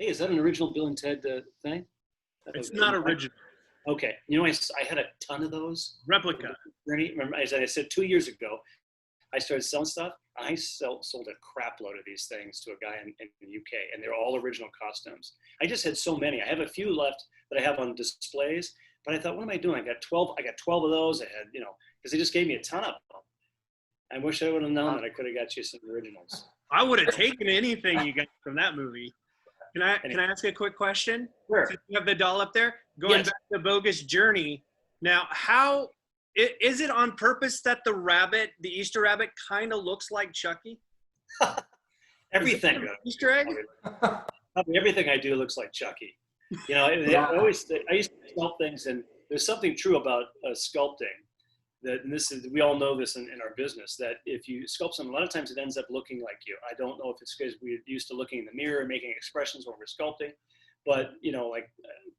Hey, is that an original Bill and Ted thing? It's not original. Okay. You know, I had a ton of those. Replica. Remember, as I said 2 years ago, I started selling stuff. I sold a crap load of these things to a guy in the UK, and they're all original costumes. I just had so many. I have a few left that I have on displays, but I thought, what am I doing? I got 12 of those. I had, because they just gave me a ton of them. I wish I would have known that I could have got you some originals. I would have taken anything you got from that movie. Can I ask a quick question? Sure. Since you have the doll up there, going back to Bogus Journey. Now, how is it on purpose that the Easter rabbit, kind of looks like Chucky? Everything. Easter egg? Everything I do looks like Chucky. I used to sculpt things, and there's something true about sculpting. We all know this in our business, that if you sculpt something, a lot of times it ends up looking like you. I don't know if it's because we're used to looking in the mirror and making expressions when we're sculpting, but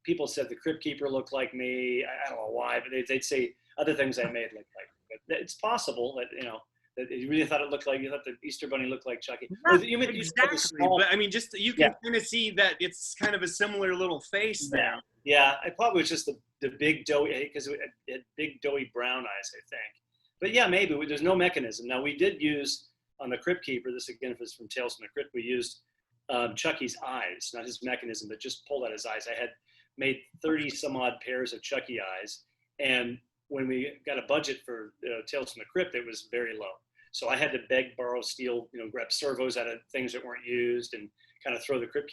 people said the Crypt Keeper looked like me. I don't know why, but they'd say other things I made look like. But it's possible that that you really thought you thought the Easter Bunny looked like Chucky. Exactly, but I mean, just you can kind of see that it's kind of a similar little face there. Yeah, it probably was just the big doughy, because it had big doughy brown eyes, I think. But yeah, maybe there's no mechanism. Now we did use on the Crypt Keeper. This again was from Tales from the Crypt. We used Chucky's eyes, not his mechanism, but just pulled out his eyes. I had made 30 some odd pairs of Chucky eyes, and when we got a budget for Tales from the Crypt, it was very low. So I had to beg, borrow, steal, grab servos out of things that weren't used, and kind of throw the Crypt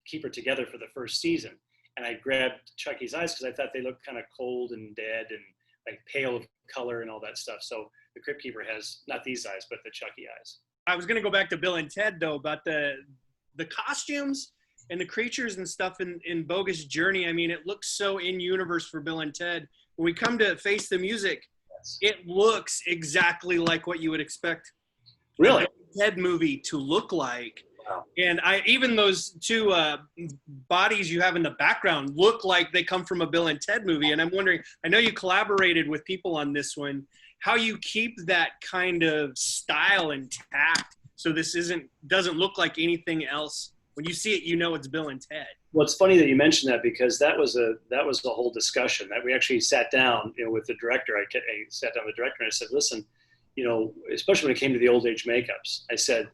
Keeper together for the first season. And I grabbed Chucky's eyes because I thought they looked kind of cold and dead and like pale of color and all that stuff. So the Crypt Keeper has not these eyes, but the Chucky eyes. I was going to go back to Bill and Ted, though, about the costumes and the creatures and stuff in Bogus Journey. I mean, it looks so in-universe for Bill and Ted. When we come to Face the Music, it looks exactly like what you would expect really a Ted movie to look like. Wow. And even those two bodies you have in the background look like they come from a Bill and Ted movie. And I'm wondering, I know you collaborated with people on this one, how you keep that kind of style intact so this doesn't look like anything else. When you see it, it's Bill and Ted. Well, it's funny that you mentioned that, because that was the whole discussion that we actually sat down, with the director. I sat down with the director and I said, listen, especially when it came to the old age makeups, I said,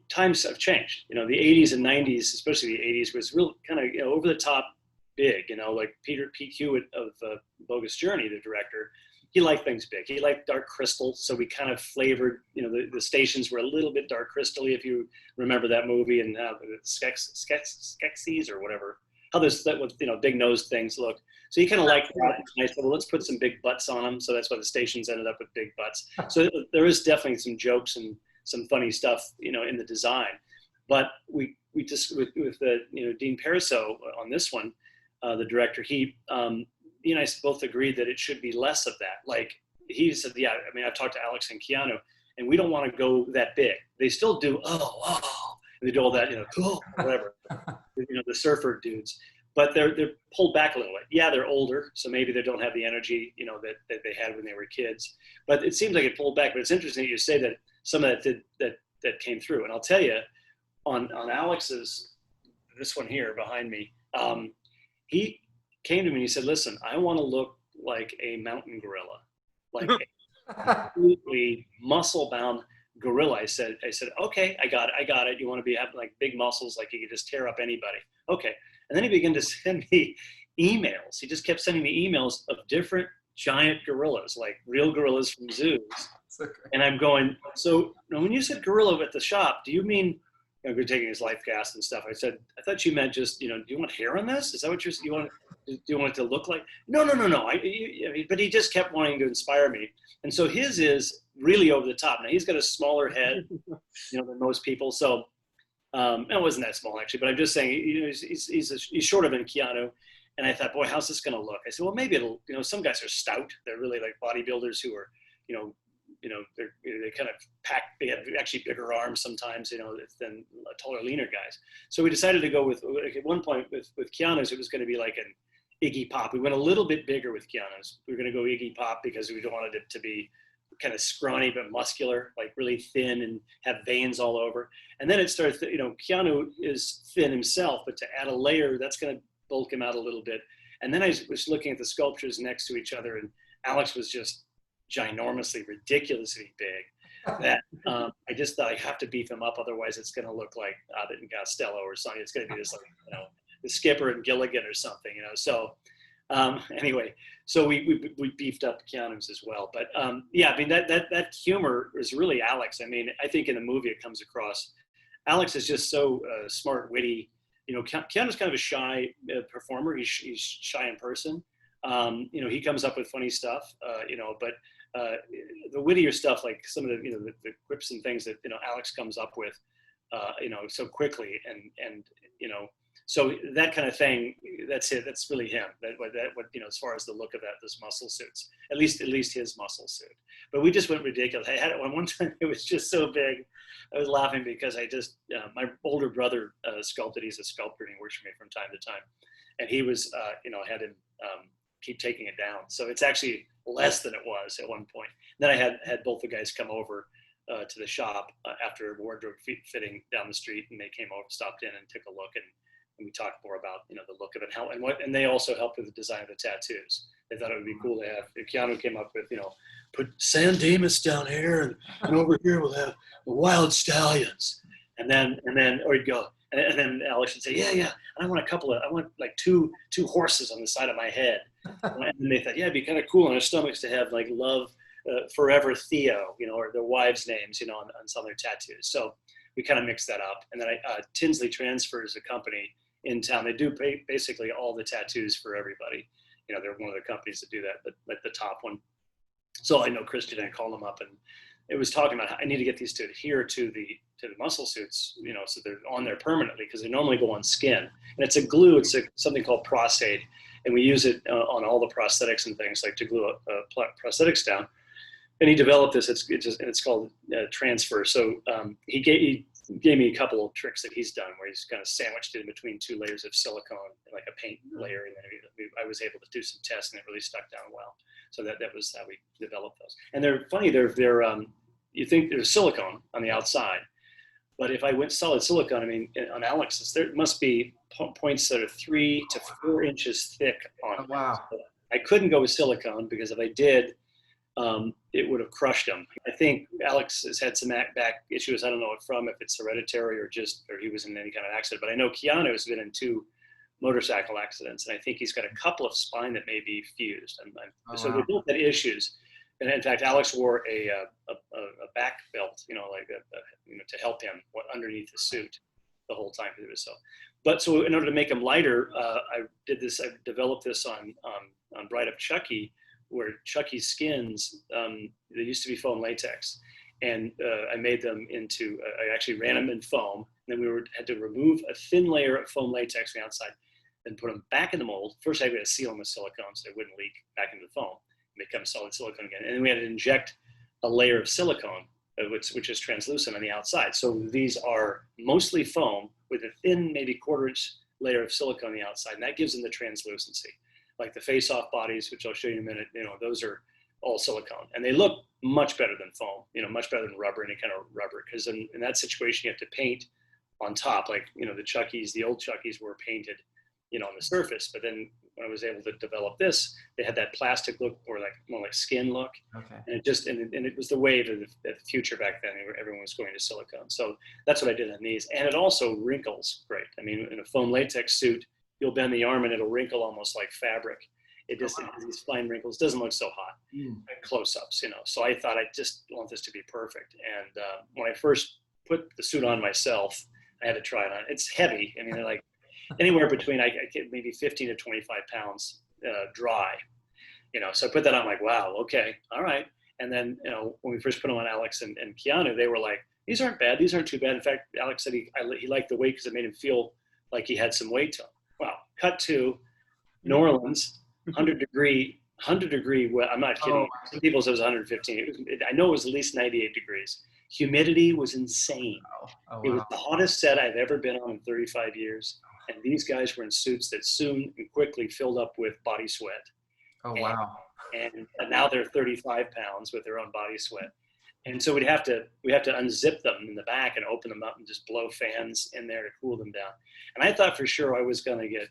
times have changed. The 80s and 90s, especially the 80s, was real kind of, over the top big, like Pete Hewitt of Bogus Journey, the director. He liked things big. He liked dark crystal. So we kind of flavored, the stations were a little bit dark crystal-y, if you remember that movie, and how the Skeksis or whatever, how that with, big nose things look. So he kind of liked that. And I said, well, let's put some big butts on them. So that's why the stations ended up with big butts. So there is definitely some jokes and some funny stuff, in the design. But we just, with the, Dean Pariseau on this one, the director, he and I both agreed that it should be less of that. Like he said, yeah, I mean, I've talked to Alex and Keanu, and we don't want to go that big. They still do, and they do all that, whatever, the surfer dudes. But they're pulled back a little bit. Yeah, they're older, so maybe they don't have the energy, that they had when they were kids. But it seems like it pulled back. But it's interesting that you say that some of that came through. And I'll tell you, on Alex's, this one here behind me, he came to me and he said, listen, I want to look like a mountain gorilla, like a completely muscle-bound gorilla. I said, okay, I got it. You want to have like big muscles, like you could just tear up anybody. Okay. And then he began to send me emails. He just kept sending me emails of different giant gorillas, like real gorillas from zoos. Okay. And I'm going, so when you said gorilla at the shop, do you mean, we're taking his life cast and stuff? I said, I thought you meant just, do you want hair on this? Is that what you want? Do you want it to look like? No. But he just kept wanting to inspire me. And so his is really over the top. Now he's got a smaller head, than most people. So it wasn't that small actually, but I'm just saying, he's shorter than Keanu. And I thought, boy, how's this going to look? I said, well, maybe it'll, some guys are stout. They're really like bodybuilders who are, they kind of pack, they have actually bigger arms sometimes, than taller, leaner guys. So we decided to go with, at one point with Keanu's, it was going to be like an Iggy Pop. We went a little bit bigger with Keanu's. We were going to go Iggy Pop because we wanted it to be kind of scrawny but muscular, like really thin and have veins all over. And then it starts, Keanu is thin himself, but to add a layer, that's going to bulk him out a little bit. And then I was looking at the sculptures next to each other, and Alex was just ginormously, ridiculously big. That I just thought I have to beef him up, otherwise it's going to look like Abbott and Costello or something. It's going to be this, like, the Skipper and Gilligan or something, So anyway, so we beefed up Keanu's as well. But yeah, I mean that humor is really Alex. I mean, I think in the movie it comes across. Alex is just so smart, witty. Keanu's kind of a shy performer. He's shy in person. He comes up with funny stuff. But the wittier stuff, like some of the quips and things that Alex comes up with, so quickly, and so that kind of thing, that's it. That's really him. As far as the look of those muscle suits, at least his muscle suit. But we just went ridiculous. I had it one time. It was just so big. I was laughing because my older brother sculpted. He's a sculptor and he works for me from time to time. And he was, had him keep taking it down. So it's actually less than it was at one point. And then I had both the guys come over to the shop after a wardrobe fitting down the street, and they came over, stopped in, and took a look, and we talked more about the look of it, and they also helped with the design of the tattoos. They thought it would be cool to have. Keanu came up with put San Dimas down here, and over here we'll have the Wild Stallions, and then or he'd go, and then Alex would say, yeah, and I want like two horses on the side of my head, and they thought, yeah, it'd be kind of cool on our stomachs to have like Love Forever Theo, or their wives' names, on some of their tattoos. So we kind of mixed that up, and then Tinsley Transfers, a company in town. They do basically all the tattoos for everybody. They're one of the companies that do that, but like the top one. So I know Christian, I called them up, and it was talking about how I need to get these to adhere to the muscle suits, so they're on there permanently, because they normally go on skin. And it's a glue. It's something called Prostate, and we use it on all the prosthetics and things, like to glue prosthetics down. And he developed this. It's called Transfer. So he gave me a couple of tricks that he's done, where he's kind of sandwiched it in between two layers of silicone, like a paint layer, and then I was able to do some tests, and it really stuck down well. So that was how we developed those. And they're funny. They're you think there's silicone on the outside, but if I went solid silicone, I mean, on Alex's, there must be points that are 3 to 4 inches thick on it. Wow. So I couldn't go with silicone, because if I did, it would have crushed him. I think Alex has had some back issues. I don't know what from, if it's hereditary or he was in any kind of accident. But I know Keanu has been in 2 motorcycle accidents, and I think he's got a couple of spine that may be fused. So they both had issues. And in fact, Alex wore a back belt, to help him underneath the suit the whole time, because it was so. But so in order to make him lighter, I developed this on Bride of Chucky, where Chucky's skins, they used to be foam latex, and I made them into. I actually ran them in foam, and then we had to remove a thin layer of foam latex from the outside, and put them back in the mold. First, I had to seal them with silicone so they wouldn't leak back into the foam, and become solid silicone again. And then we had to inject a layer of silicone, which is translucent on the outside. So these are mostly foam with a thin, maybe quarter-inch layer of silicone on the outside, and that gives them the translucency. Like the face-off bodies, which I'll show you in a minute, those are all silicone, and they look much better than foam, much better than rubber, any kind of rubber, because in that situation you have to paint on top, like the old Chuckies were painted, on the surface. But then when I was able to develop this, they had that plastic look, or like more like skin look. Okay. And it was the wave of the future back then. Everyone was going to silicone, so that's what I did on these, and it also wrinkles great. I mean, in a foam latex suit, you'll bend the arm and it'll wrinkle almost like fabric. It has these fine wrinkles. Doesn't look so hot. Close-ups, So I thought I just want this to be perfect. And when I first put the suit on myself, I had to try it on. It's heavy. I mean, they're like anywhere between I get maybe 15 to 25 pounds dry. So I put that on, like, wow, okay, all right. And then when we first put them on Alex and Keanu, they were like, these aren't bad. These aren't too bad. In fact, Alex said he liked the weight because it made him feel like he had some weight to him. Wow. Cut to New Orleans, 100 degree. Well, I'm not kidding. Some people said it was 115. I know it was at least 98 degrees. Humidity was insane. It was the hottest set I've ever been on in 35 years. And these guys were in suits that soon and quickly filled up with body sweat. Oh, wow. and now they're 35 pounds with their own body sweat. And so we have to unzip them in the back and open them up and just blow fans in there to cool them down. And I thought for sure I was going to get,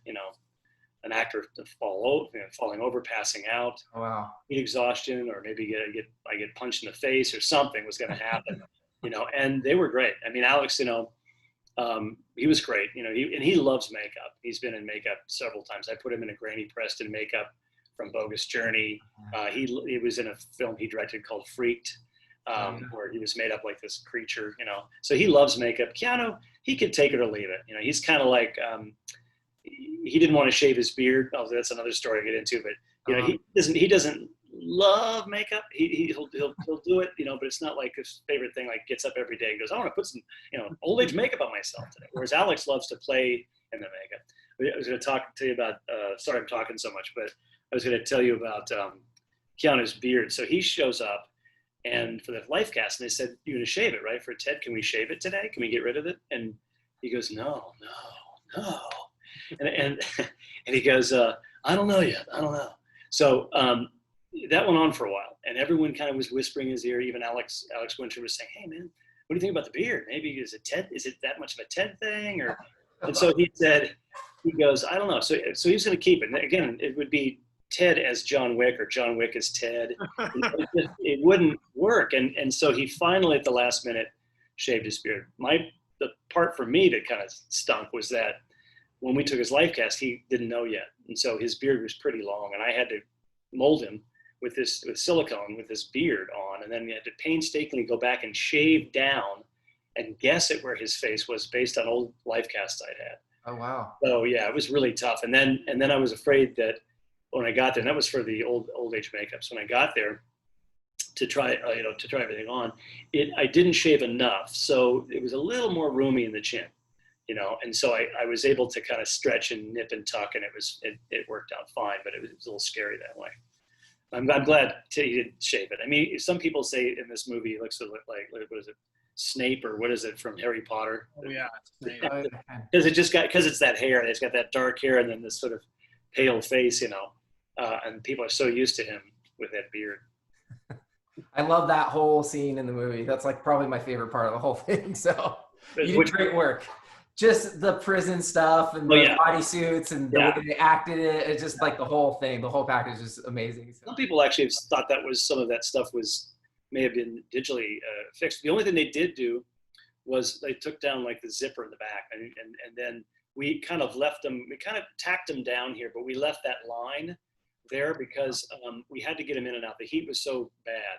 an actor to falling over, passing out, Oh, wow. heat exhaustion, or maybe I get punched in the face or something was going to happen, and they were great. I mean, Alex, he was great, he loves makeup. He's been in makeup several times. I put him in a Granny Preston makeup from Bogus Journey. He was in a film he directed called Freaked, where he was made up like this creature, so he loves makeup. Keanu, he could take it or leave it. He's kind of like, he didn't want to shave his beard. Oh, that's another story to get into, but he doesn't love makeup. He'll do it, but it's not like his favorite thing. Like gets up every day and goes, I want to put some, old age makeup on myself today. Whereas Alex loves to play in the makeup. I was going to talk to you about, sorry I'm talking so much, but I was going to tell you about Keanu's beard. So he shows up, and for the life cast, and they said, you're going to shave it, right? For Ted, can we shave it today? Can we get rid of it? And he goes, no. And he goes, I don't know yet. I don't know. So that went on for a while, and everyone kind of was whispering in his ear. Even Alex Winter was saying, hey man, what do you think about the beard? Maybe is it that much of a Ted thing? And so he goes, I don't know. So he's going to keep it. And again, it would be Ted as John Wick or John Wick as Ted. It wouldn't work. And so he finally at the last minute shaved his beard. The part for me that kind of stunk was that when we took his life cast, he didn't know yet. And so his beard was pretty long, and I had to mold him with silicone with this beard on. And then we had to painstakingly go back and shave down and guess at where his face was based on old life casts I'd had. Oh, wow. So yeah, it was really tough. And then I was afraid that when I got there, and that was for the old age makeups, when I got there to try everything on, I didn't shave enough. So it was a little more roomy in the chin. And so I was able to kind of stretch and nip and tuck, and it worked out fine, but it was a little scary that way. I'm glad he didn't shave it. I mean, some people say in this movie it looks like what is it, Snape, or what is it from Harry Potter? Oh yeah, because it's that hair. It's got that dark hair and then this sort of pale face, and people are so used to him with that beard. I love that whole scene in the movie. That's like probably my favorite part of the whole thing. So you did great work. Just the prison stuff and the bodysuits and the way they acted it. It's just like the whole thing, the whole package is amazing. So. Some people actually thought some of that stuff may have been digitally fixed. The only thing they did do was they took down like the zipper in the back, and then we kind of tacked them down here, but we left that line there because we had to get them in and out. The heat was so bad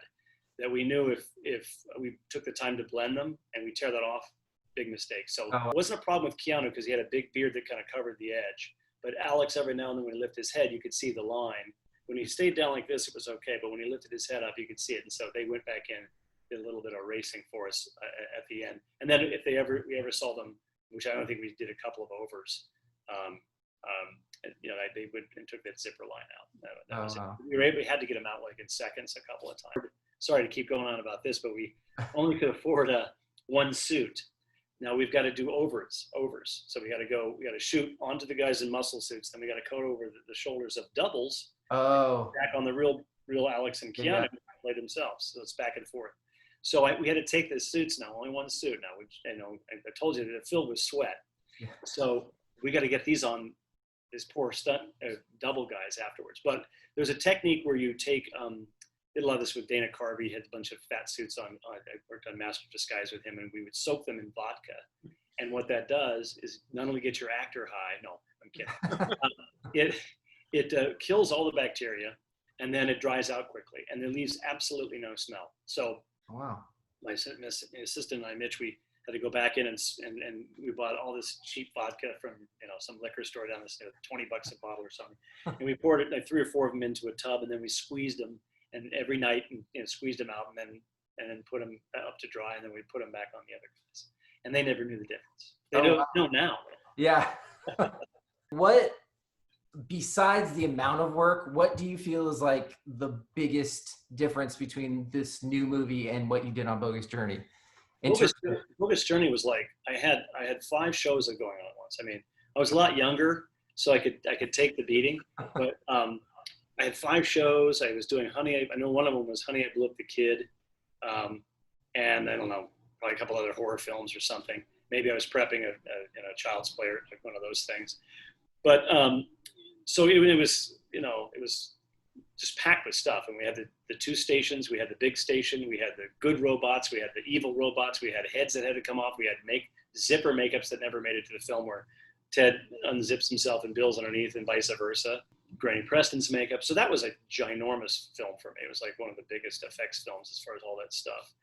that we knew if we took the time to blend them and we tear that off, big mistake. So it wasn't a problem with Keanu because he had a big beard that kind of covered the edge. But Alex, every now and then when he lifted his head, you could see the line. When he stayed down like this, it was okay. But when he lifted his head up, you could see it. And so they went back in, did a little bit of racing for us at the end. And then if we ever saw them, which I don't think we did a couple of overs, they went and took that zipper line out. That was it. We had to get them out like in seconds a couple of times. Sorry to keep going on about this, but we only could afford one suit. Now we've got to do overs. So we got to shoot onto the guys in muscle suits. Then we got to coat over the shoulders of doubles. Oh. Back on the real Alex and Keanu play themselves. So it's back and forth. So we had to take the suits now, only one suit now, which, I told you that it filled with sweat. Yeah. So we got to get these on this poor stunt double guys afterwards. But there's a technique where you take, did a lot of this with Dana Carvey, had a bunch of fat suits on. I worked on Master of Disguise with him, and we would soak them in vodka. And what that does is not only get your actor high, no, I'm kidding. It kills all the bacteria, and then it dries out quickly, and it leaves absolutely no smell. So wow. My assistant and I, Mitch, we had to go back in and we bought all this cheap vodka from some liquor store down the street, $20 a bottle or something, and we poured it like 3 or 4 of them into a tub, and then we squeezed them. And every night, squeezed them out, and then put them up to dry, and then we put them back on the other guys. And they never knew the difference. They don't know now. Yeah. What, besides the amount of work, what do you feel is like the biggest difference between this new movie and what you did on Bogus Journey? Bogus Journey was like I had 5 shows going on at once. I mean, I was a lot younger, so I could take the beating, but I had 5 shows. I was doing I know one of them was Honey, I Blew Up the Kid. And I don't know, probably a couple other horror films or something. Maybe I was prepping a Child's Play, or like one of those things. But so it was, it was just packed with stuff. And we had the 2 stations. We had the big station. We had the good robots. We had the evil robots. We had heads that had to come off. We had zipper makeups that never made it to the film, where Ted unzips himself and Bill's underneath, and vice versa. Granny Preston's makeup. So that was a ginormous film for me. It was like one of the biggest effects films as far as all that stuff.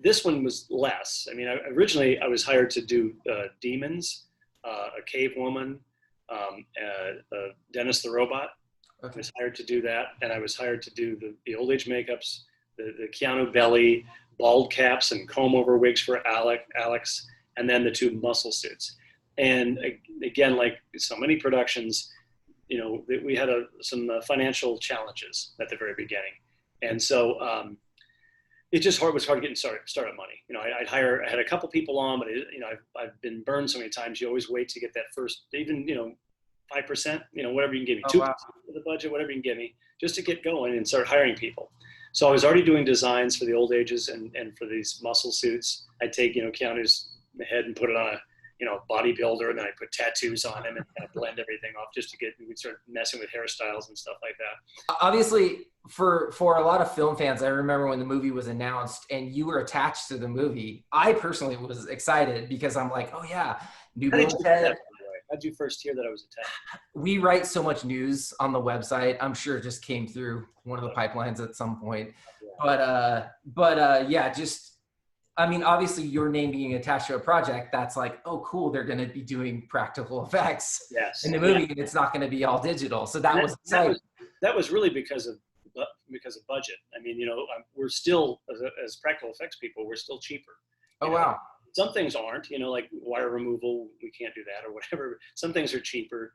This one was less. I mean, originally I was hired to do demons, a cave woman, Dennis the Robot. Okay. I was hired to do that, and I was hired to do the old age makeups, the Keanu belly, bald caps, and comb over wigs for Alex, and then the 2 muscle suits. And again, like so many productions, we had some financial challenges at the very beginning, and so it just was hard getting startup money. I had a couple people on, but I've been burned so many times. You always wait to get that first, even 5%, whatever you can give me, 2% of the budget, whatever you can give me, just to get going and start hiring people. So I was already doing designs for the old ages and for these muscle suits. I'd take Keanu's head and put it on a bodybuilder, and then I put tattoos on him and kind of blend everything off just to we'd start messing with hairstyles and stuff like that. Obviously, for a lot of film fans, I remember when the movie was announced and you were attached to the movie. I personally was excited because I'm like, oh yeah, new Bill and Ted. How'd you first hear that I was attached? We write so much news on the website. I'm sure it just came through one of the pipelines at some point. Yeah. But yeah, obviously your name being attached to a project, that's like, oh, cool. They're going to be doing practical effects in the movie, and it's not going to be all digital. So that was exciting. That was really because of budget. I mean, we're still, as practical effects people, we're still cheaper. Oh, wow. Some things aren't, like wire removal, we can't do that or whatever. Some things are cheaper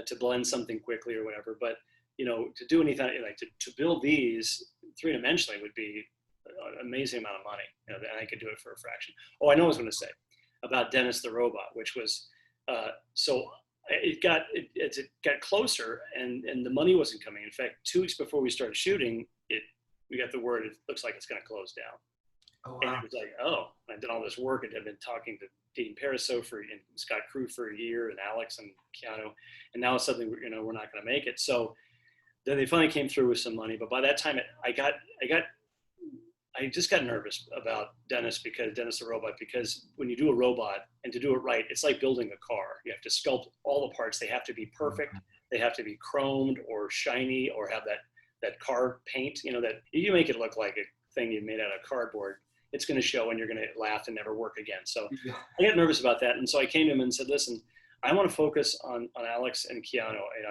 to blend something quickly or whatever. But, to do anything, like to build these 3-dimensionally would be an amazing amount of money, and I could do it for a fraction. Oh, I know what I was going to say about Dennis the Robot, which was, so it got closer and the money wasn't coming. In fact, 2 weeks before we started shooting, we got the word, it looks like it's going to close down. Oh, wow. And it was like, I did all this work and I've been talking to Dean Pariseau and Scott Crew for a year, and Alex and Keanu, and now suddenly we're not going to make it. So then they finally came through with some money, but by that time I just got nervous about Dennis the Robot, because when you do a robot, and to do it right, it's like building a car. You have to sculpt all the parts. They have to be perfect. They have to be chromed or shiny or have that car paint, that you make it look like a thing you made out of cardboard. It's going to show and you're going to laugh and never work again. So I got nervous about that. And so I came to him and said, listen, I want to focus on Alex and Keanu. And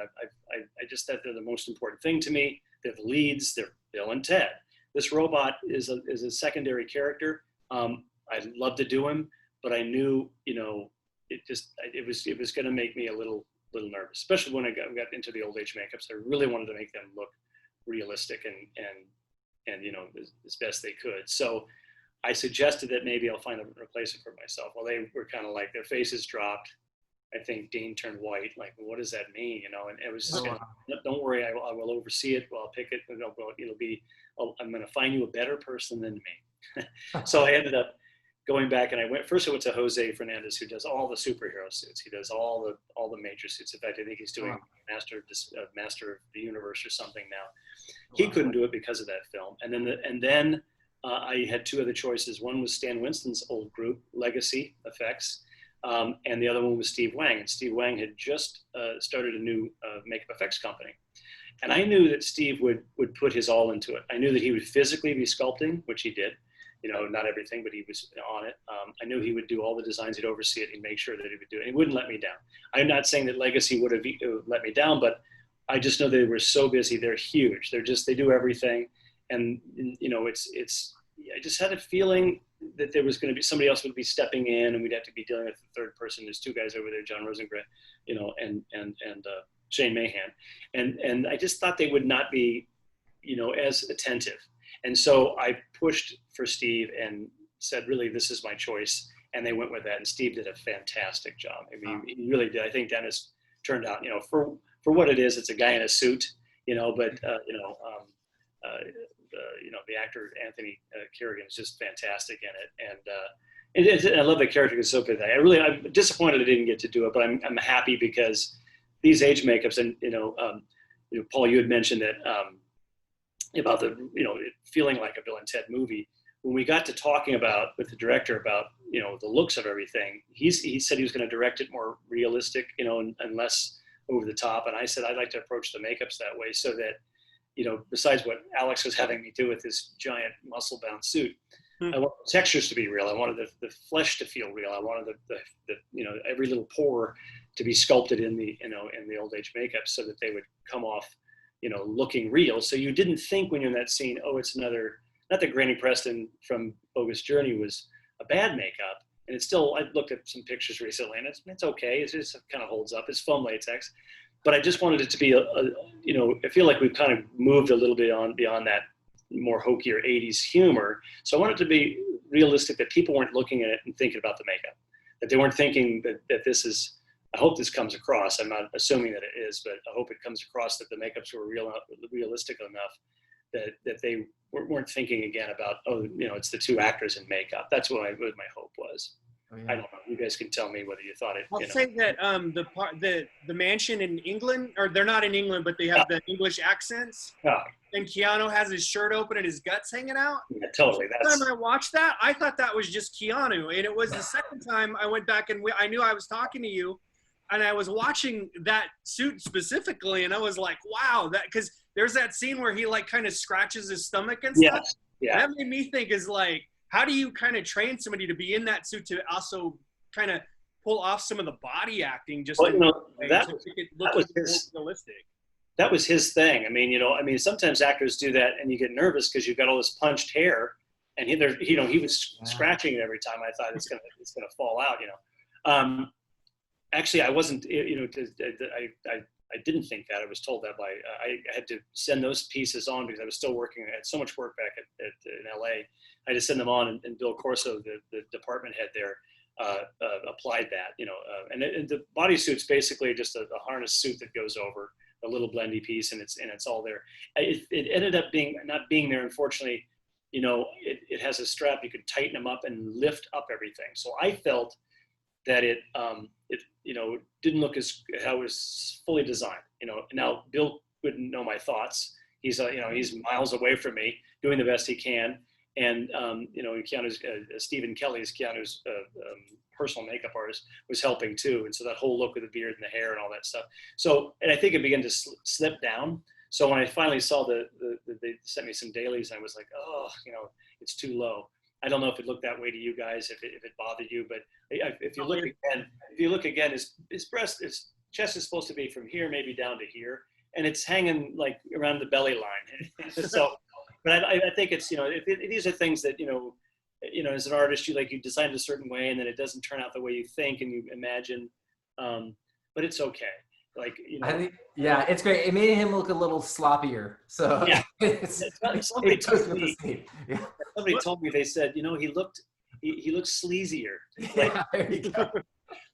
I just thought they're the most important thing to me. They're the leads. They're Bill and Ted. This robot is a secondary character. I'd love to do him, but I knew, it was going to make me a little nervous, especially when I got into the old age makeups. I really wanted to make them look realistic and as best they could. So I suggested that maybe I'll find a replacement for myself. Well, they were kind of like, their faces dropped. I think Dean turned white. Like, well, what does that mean? And it was just, don't worry, I will oversee it. Well, I'll pick it. I'm going to find you a better person than me. So I ended up going back, and I went to Jose Fernandez, who does all the superhero suits. He does all the major suits. In fact, I think he's doing Master of the Universe or something now. He couldn't do it because of that film. And then I had 2 other choices. One was Stan Winston's old group, Legacy Effects. And the other one was Steve Wang. And Steve Wang had just started a new makeup effects company. And I knew that Steve would put his all into it. I knew that he would physically be sculpting, which he did. Not everything, but he was on it. I knew he would do all the designs. He'd oversee it. He'd make sure that he would do it. He wouldn't let me down. I'm not saying that Legacy would have let me down, but I just know they were so busy. They're huge. They do everything. And, I just had a feeling that there was going to be somebody else would be stepping in, and we'd have to be dealing with the third person. There's 2 guys over there, John Rosengren, and Shane Mahan. And I just thought they would not be, as attentive. And so I pushed for Steve and said, really, this is my choice. And they went with that. And Steve did a fantastic job. I mean, he really did. I think Dennis turned out, for what it is, it's a guy in a suit. but the actor Anthony Kerrigan is just fantastic in it, and I love the character is so good. I'm disappointed I didn't get to do it, but I'm happy because these age makeups, and Paul, you had mentioned that about the it feeling like a Bill and Ted movie. When we got to talking with the director about the looks of everything, he said he was going to direct it more realistic, and less over the top. And I said I'd like to approach the makeups that way, so that besides what Alex was having me do with this giant muscle-bound suit, I wanted the textures to be real. I wanted the flesh to feel real. I wanted the every little pore to be sculpted in the old age makeup, so that they would come off looking real. So you didn't think when you're in that scene, oh, it's another. Not that Granny Preston from Bogus Journey was a bad makeup, and it's still. I looked at some pictures recently, and it's okay. It just kind of holds up. It's foam latex, but I just wanted it to be I feel like we've kind of moved a little bit beyond that more hokier 80s humor. So I wanted it to be realistic, that people weren't looking at it and thinking about the makeup, that they weren't thinking that this is. I hope this comes across. I'm not assuming that it is, but I hope it comes across that the makeups were realistic enough that they weren't thinking again about, it's the two actors in makeup. That's what my hope was. Oh, yeah. I don't know. You guys can tell me whether you thought it. I'll say that the mansion in England, or they're not in England, but they have the English accents. Yeah. And Keanu has his shirt open and his guts hanging out. Yeah, totally. The time I watched that, I thought that was just Keanu, and it was the second time I went back and I knew I was talking to you, and I was watching that suit specifically, and I was like, wow, because there's that scene where he kind of scratches his stomach and stuff. Yes. Yeah. That made me think is how do you kind of train somebody to be in that suit to also kind of pull off some of the body acting just to make it look realistic? That was his thing. I mean, sometimes actors do that, and you get nervous because you've got all this punched hair, and he was scratching it every time. I thought it's gonna fall out. Actually, I wasn't. I didn't think that. I was told that I had to send those pieces on because I was still working. I had so much work back in LA. I had to send them on, and Bill Corso, the department head there, applied that. And the bodysuit's basically just a harness suit that goes over a little blendy piece, and it's all there. It ended up not being there, unfortunately. It has a strap. You could tighten them up and lift up everything. So I felt that it didn't look as how it was fully designed. Now Bill wouldn't know my thoughts. He's he's miles away from me, doing the best he can. And Keanu's Stephen Kelly, Keanu's personal makeup artist, was helping too. And so that whole look with the beard and the hair and all that stuff. So, and I think it began to slip down. So when I finally saw they sent me some dailies, I was like, oh, it's too low. I don't know if it looked that way to you guys, if it bothered you, but if you look again, his chest is supposed to be from here, maybe down to here, and it's hanging around the belly line. So, but I think it's these are things that as an artist you design it a certain way, and then it doesn't turn out the way you think and you imagine, but it's okay. I think, yeah, it's great. It made him look a little sloppier. So yeah, somebody told me, they said, he looked sleazier. There you go.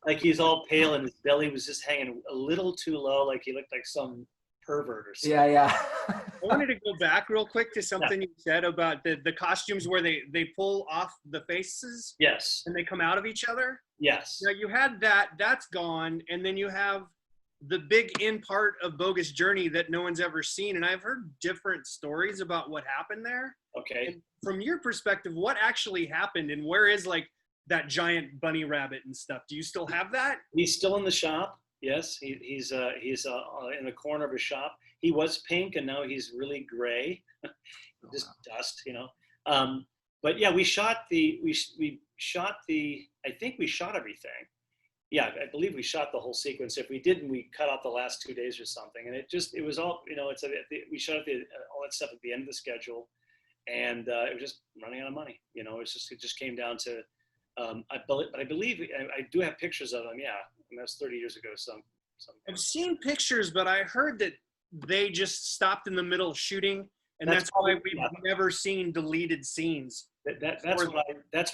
He's all pale and his belly was just hanging a little too low. He looked like some pervert or something. Yeah. I wanted to go back real quick to something you said about the costumes where they pull off the faces. Yes. And they come out of each other. Yes. Now you had that's gone, and then you have the big in part of Bogus Journey that no one's ever seen. And I've heard different stories about what happened there. Okay. And from your perspective, what actually happened, and where is that giant bunny rabbit and stuff? Do you still have that? He's still in the shop. Yes. He's in the corner of his shop. He was pink, and now he's really gray, just dust, but yeah, we shot I think we shot everything. Yeah, I believe we shot the whole sequence. If we didn't, we cut out the last 2 days or something. And it was all, we shot all that stuff at the end of the schedule, and it was just running out of money. It just came down to, I believe I do have pictures of them. Yeah, and that's 30 years ago. I've seen pictures, but I heard that they just stopped in the middle of shooting, and that's why we've never seen deleted scenes. That's what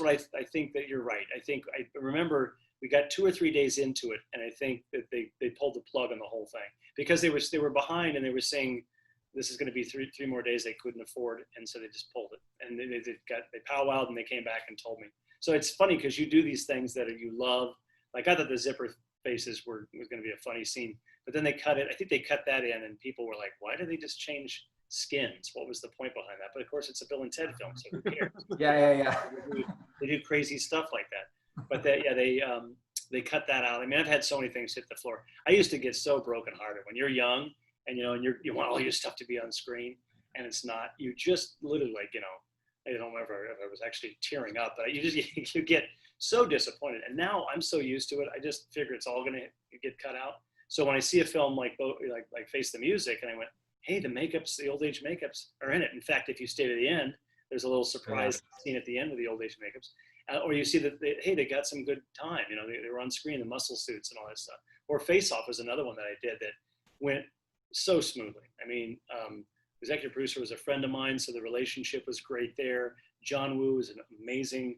I think that you're right. I think I remember. We got 2 or 3 days into it, and I think that they pulled the plug on the whole thing because they were behind, and they were saying this is going to be three more days they couldn't afford, and so they just pulled it. And they powwowed, and they came back and told me. So it's funny because you do these things that you love. Like I thought the zipper faces was going to be a funny scene, but then they cut it. I think they cut that in, and people were like, "Why did they just change skins? What was the point behind that?" But of course, it's a Bill and Ted film, so who cares? Yeah. They do crazy stuff like that. But they cut that out. I mean, I've had so many things hit the floor. I used to get so brokenhearted when you're young, and you want all your stuff to be on screen, and it's not. You just literally like, I don't remember if I was actually tearing up, but you get so disappointed. And now I'm so used to it, I just figure it's all going to get cut out. So when I see a film like Face the Music, and I went, hey, the old age makeups are in it. In fact, if you stay to the end, there's a little surprise scene at the end of the old age makeups. Or you see that they got some good time. They were on screen, the muscle suits and all that stuff. Or Face Off was another one that I did that went so smoothly. I mean, executive producer was a friend of mine, so the relationship was great there. John Woo is an amazing,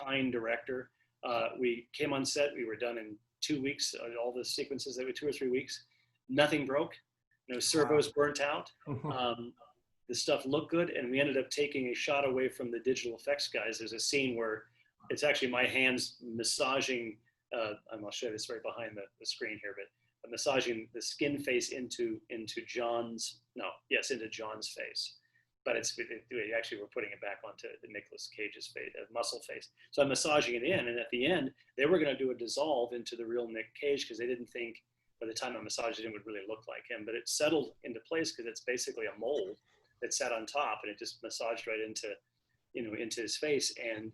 kind director. We came on set. We were done in 2 weeks. All the sequences, they were 2 or 3 weeks. Nothing broke. No servos burnt out. The stuff looked good, and we ended up taking a shot away from the digital effects guys. There's a scene where it's actually my hands massaging, I'll show you this right behind the screen here, but massaging the skin face into John's face. But we actually were putting it back onto the Nicolas Cage's face, muscle face. So I'm massaging it in, and at the end, they were going to do a dissolve into the real Nick Cage because they didn't think by the time I massaged it in would really look like him. But it settled into place because it's basically a mold that sat on top, and it just massaged right into his face. And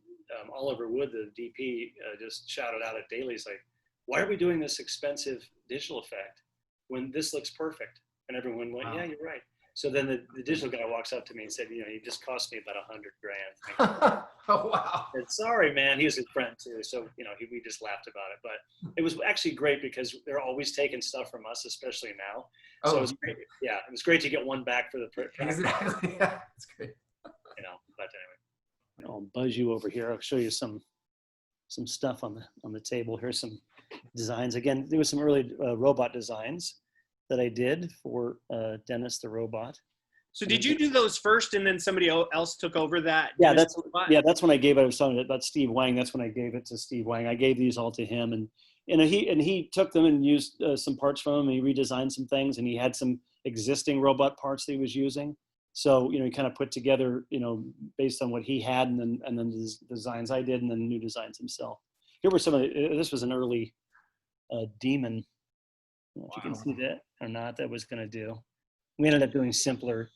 Oliver Wood, the DP, just shouted out at Dailies like, "Why are we doing this expensive digital effect when this looks perfect?" And everyone went, "Yeah, you're right." So then the digital guy walks up to me and said, "You just cost me about $100,000. Oh wow! And sorry, man. He was a friend too, so we just laughed about it. But it was actually great because they're always taking stuff from us, especially now. So it was great. Yeah, it was great to get one back for the exactly. Yeah, it's great. But anyway, I'll buzz you over here. I'll show you some stuff on the table. Here's some designs. Again, there was some early robot designs that I did for Dennis the robot. So did you do those first, and then somebody else took over that? Yeah, that's when I gave it. I was talking about Steve Wang. That's when I gave it to Steve Wang. I gave these all to him, and he took them and used some parts from them. He redesigned some things, and he had some existing robot parts that he was using. So he kind of put together, based on what he had, and then the designs I did, and then new designs himself. Here were some of this was an early demon. I don't know if you can see that or not. That was going to do. We ended up doing simpler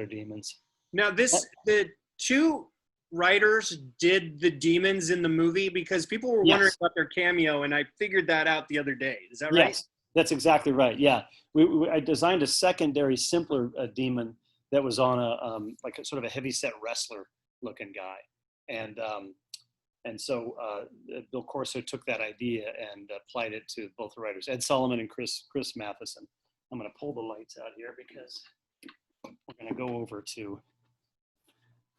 demons. Now the two writers did the demons in the movie because people were wondering about their cameo, and I figured that out the other day. Is that right? Yes, that's exactly right. Yeah, I designed a secondary, simpler demon that was on a sort of a heavyset wrestler looking guy, and so Bill Corso took that idea and applied it to both the writers, Ed Solomon and Chris Matheson. I'm going to pull the lights out here because we're going to go over to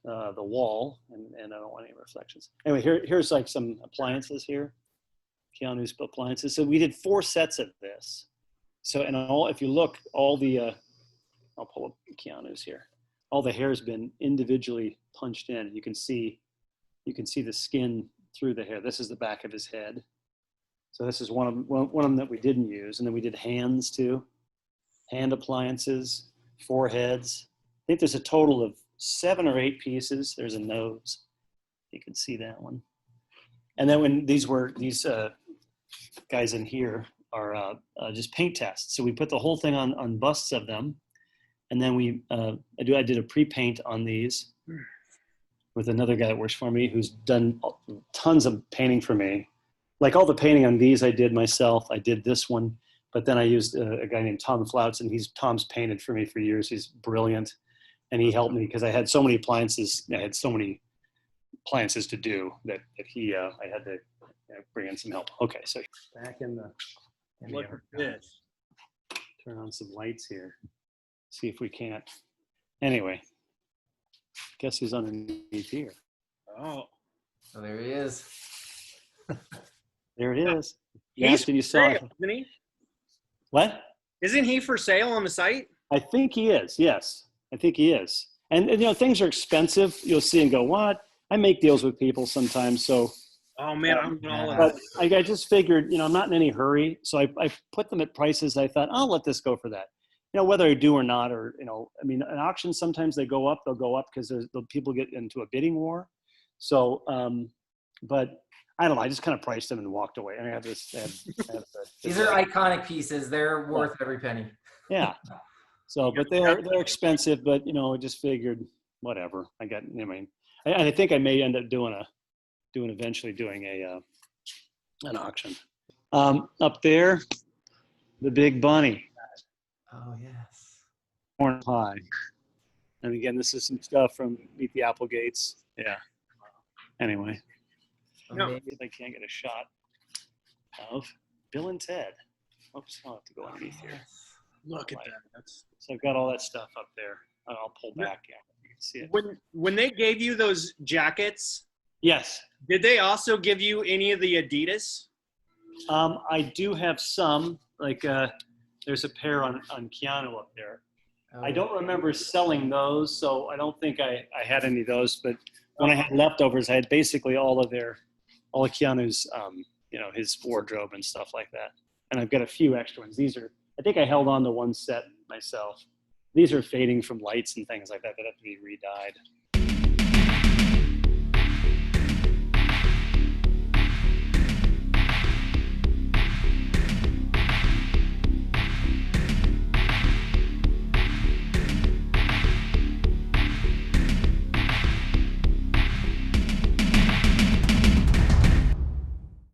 the wall, and I don't want any reflections. Anyway, here's like some appliances here, Keanu's appliances. So we did 4 sets of this. So if you look, all the I'll pull up Keanu's here. All the hair's been individually punched in. You can see the skin through the hair. This is the back of his head. So this is one of them that we didn't use, and then we did hands too. Hand appliances, 4 heads. I think there's a total of 7 or 8 pieces. There's a nose. You can see that one. And then when these guys in here are just paint tests. So we put the whole thing on busts of them, and then I did a pre-paint on these with another guy that works for me who's done tons of painting for me. Like all the painting on these I did myself. I did this one. But then I used a guy named Tom Flouts, and Tom's painted for me for years. He's brilliant, and he helped me because I had so many appliances. I had so many appliances to do that I had to bring in some help. Okay, so back in the. Look at this. Turn on some lights here. See if we can't. Anyway, guess who's underneath here? Oh, there he is. There it is. He's you saw it. Isn't he? What? Isn't he for sale on the site? I think he is. Yes, I think he is. And you know, things are expensive. You'll see and go, what? I make deals with people sometimes, so. Oh man, I'm all of But that. I just figured, you know, I'm not in any hurry, so I put them at prices. I thought, I'll let this go for that. You know, whether I do or not, or you know, I mean, an auction sometimes they go up. They'll go up because the people get into a bidding war. So, but I don't know. I just kind of priced them and walked away. And I have this. These are iconic pieces. They're worth every penny. Yeah. So, but they're expensive. But you know, I just figured, whatever. I got. I mean, I think I may end up eventually doing an auction. Up there, the big bunny. Oh yes. Corn pie. And again, this is some stuff from Meet the Applegates. Yeah. Anyway. No, if I can't get a shot of Bill and Ted. Oops, I'll have to go underneath here. Look at that. So I've got all that stuff up there. I'll pull back. Yeah, you can see it. When they gave you those jackets, yes. Did they also give you any of the Adidas? I do have some. Like there's a pair on Keanu up there. I don't remember selling those, so I don't think I had any of those. But when I had leftovers, I had basically all of Keanu's, you know, his wardrobe and stuff like that. And I've got a few extra ones. I think I held on to one set myself. These are fading from lights and things like that have to be re-dyed.